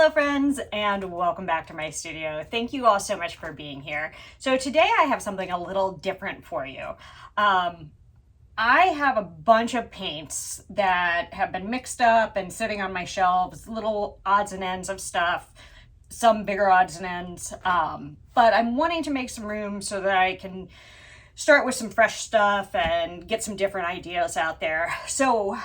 Hello friends, and welcome back to my studio. Thank you all so much for being here. So today I have something a little different for you. I have a bunch of paints that have been mixed up and sitting on my shelves, little odds and ends of stuff, some bigger odds and ends, but I'm wanting to make some room so that I can start with some fresh stuff and get some different ideas out there. So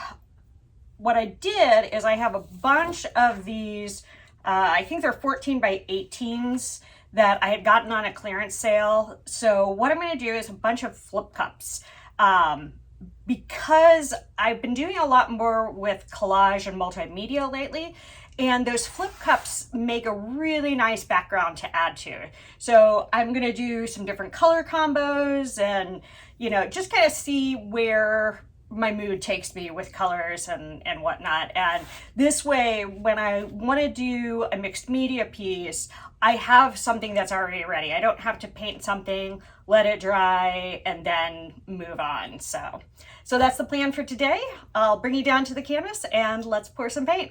what I did is I have a bunch of these, I think they're 14 by 18s that I had gotten on a clearance sale. So what I'm going to do is a bunch of flip cups. Because I've been doing a lot more with collage and multimedia lately, and those flip cups make a really nice background to add to. So I'm going to do some different color combos and, just kind of see where my mood takes me with colors and whatnot. And this way, when I want to do a mixed media piece, I have something that's already ready. I don't have to paint something, let it dry, and then move on. So that's the plan for today. I'll bring you down to the canvas and let's pour some paint.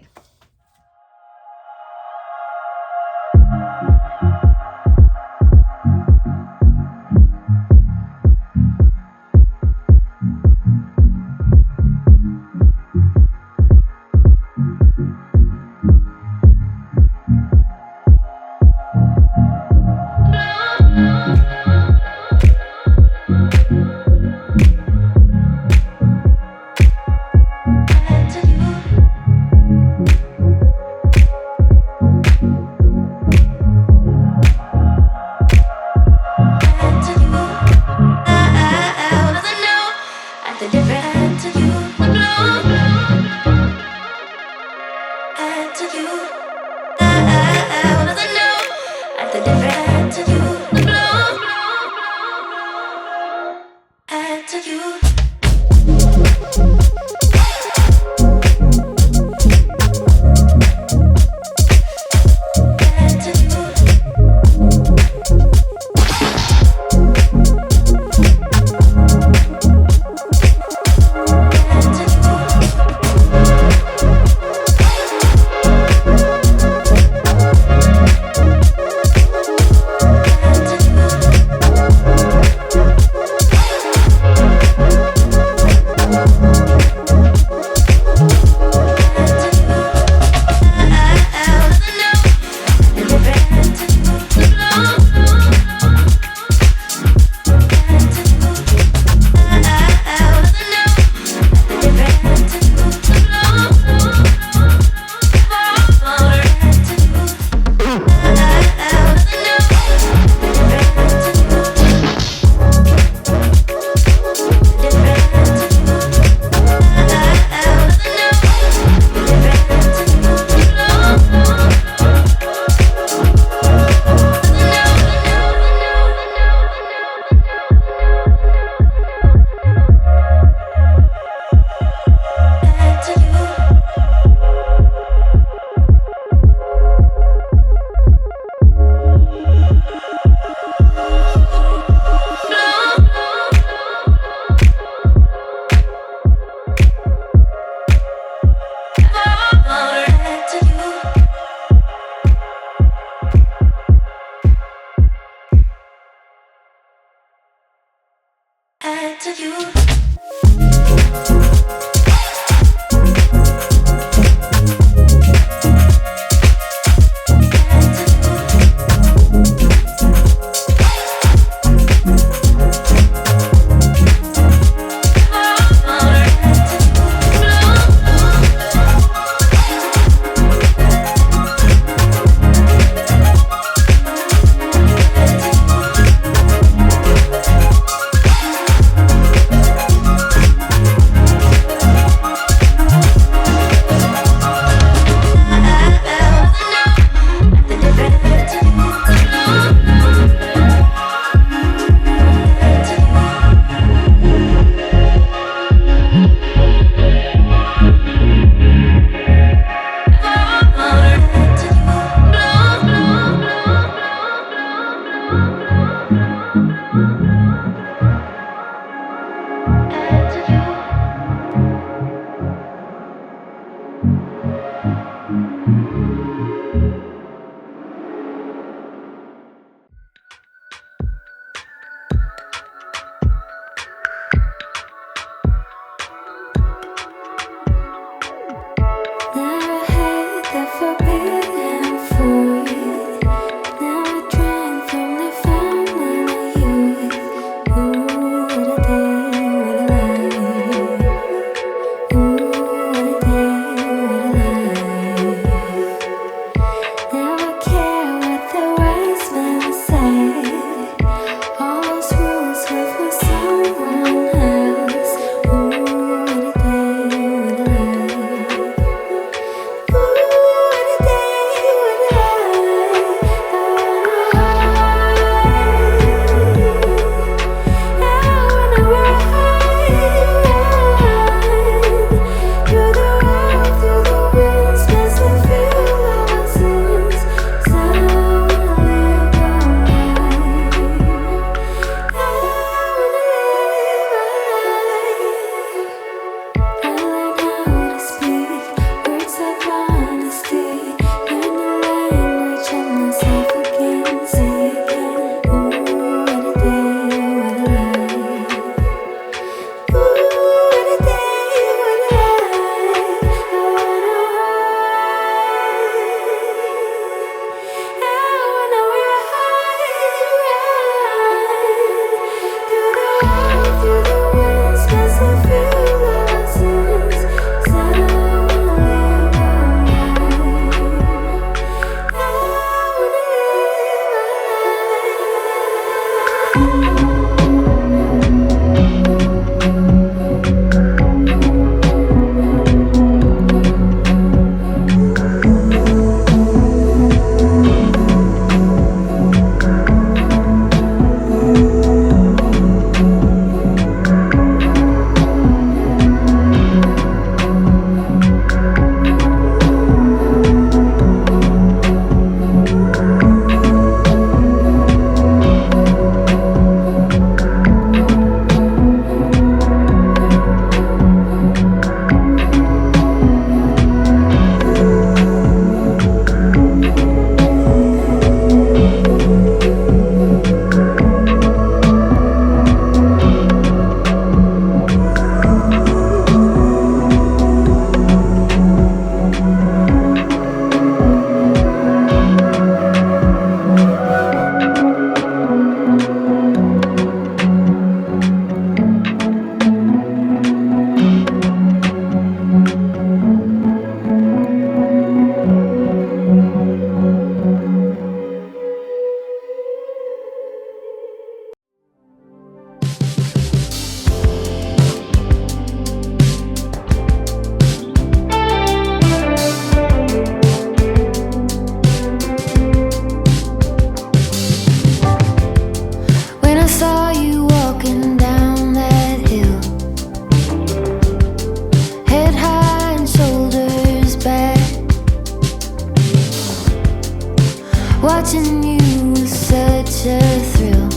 Watching you was such a thrill.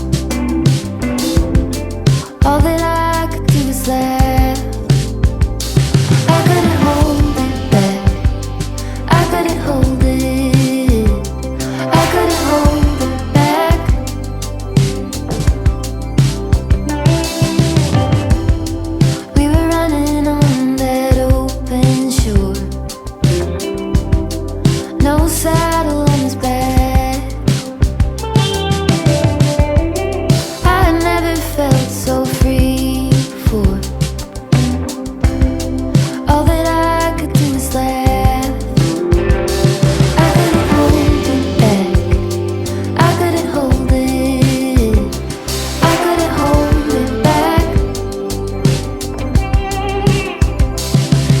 All that I could do was laugh. I couldn't hold it back. I couldn't hold it. I couldn't hold it back. We were running on that open shore. No saddle on his back. I had never felt so free before. All that I could do was laugh. I couldn't hold it back. I couldn't hold it. I couldn't hold it back.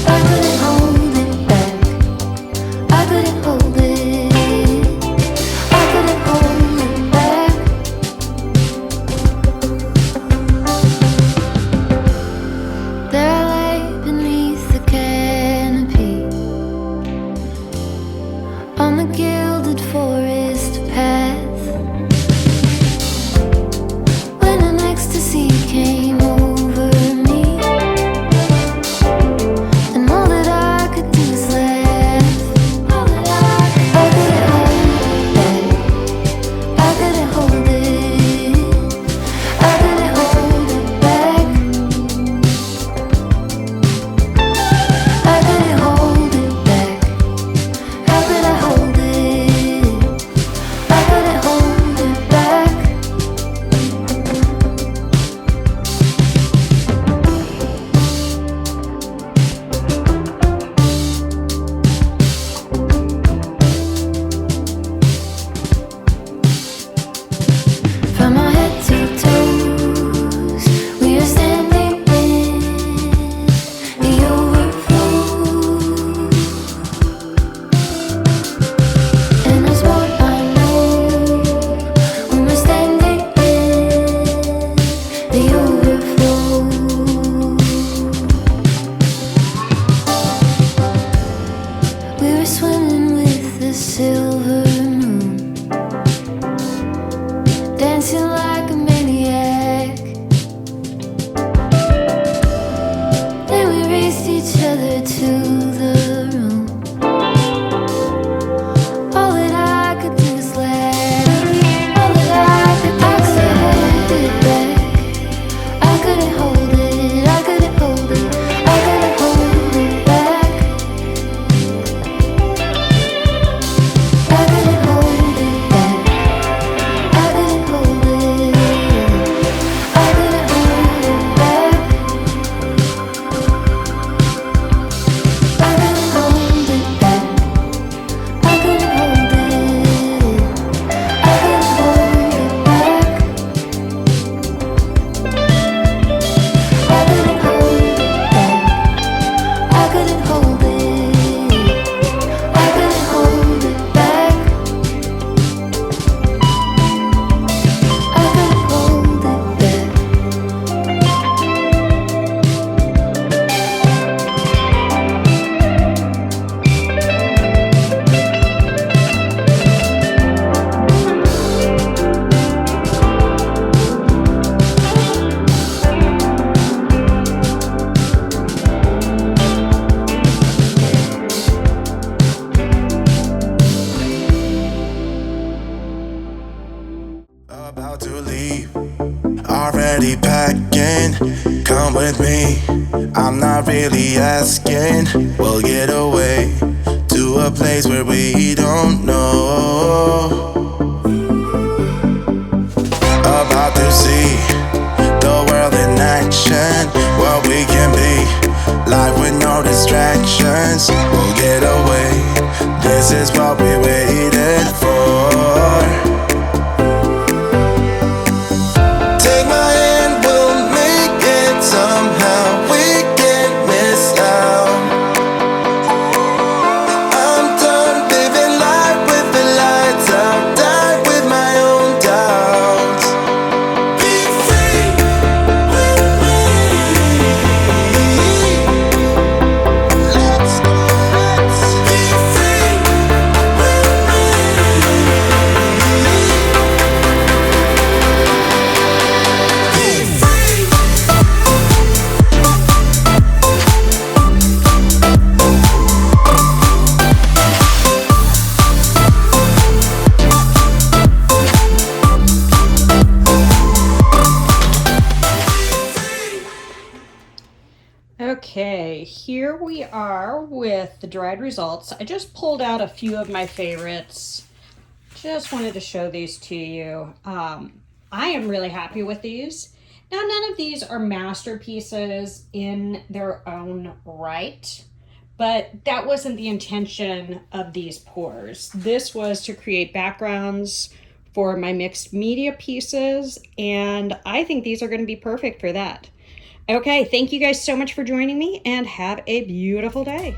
I couldn't hold it back. I couldn't hold it. I couldn't hold it back. There I lay beneath the canopy on the gilded forest path, when an ecstasy came over me, and all that I could do was laugh. All that I couldn't hold it back. I couldn't hold it. I couldn't hold it back. I couldn't hold it back. How could I hold it? I couldn't hold it back. From our head to toes, we are standing in the overflow. And there's more I know when we're standing in the overflow. We were swimming with the silver moon, dancing like a maniac. Then we raced each other to the room. All that I could do was laugh. All that I could hold it back. I couldn't hold it. I couldn't hold it. I couldn't hold it back. I couldn't hold it back. I couldn't hold it. I couldn't hold it back. I couldn't hold it back. I couldn't hold it. I couldn't hold it back. I couldn't hold it back. I couldn't hold it. I couldn't hold it back. I couldn't hold it back. About to leave, already packing. Come with me, I'm not really asking. We'll get away to a place where we don't know. About to see the world in action, what we can be, life with no distractions. We'll get away, this is what we waited for. Take my hand, we'll make it somehow. We can't miss out. I'm done living life with the lights out. Die with my own doubts. Be free with me. Let's go, let's here we are with the dried results. I just pulled out a few of my favorites. Just wanted to show these to you. I am really happy with these. Now, none of these are masterpieces in their own right, but that wasn't the intention of these pours. This was to create backgrounds for my mixed media pieces, and I think these are going to be perfect for that. Okay, thank you guys so much for joining me, and have a beautiful day.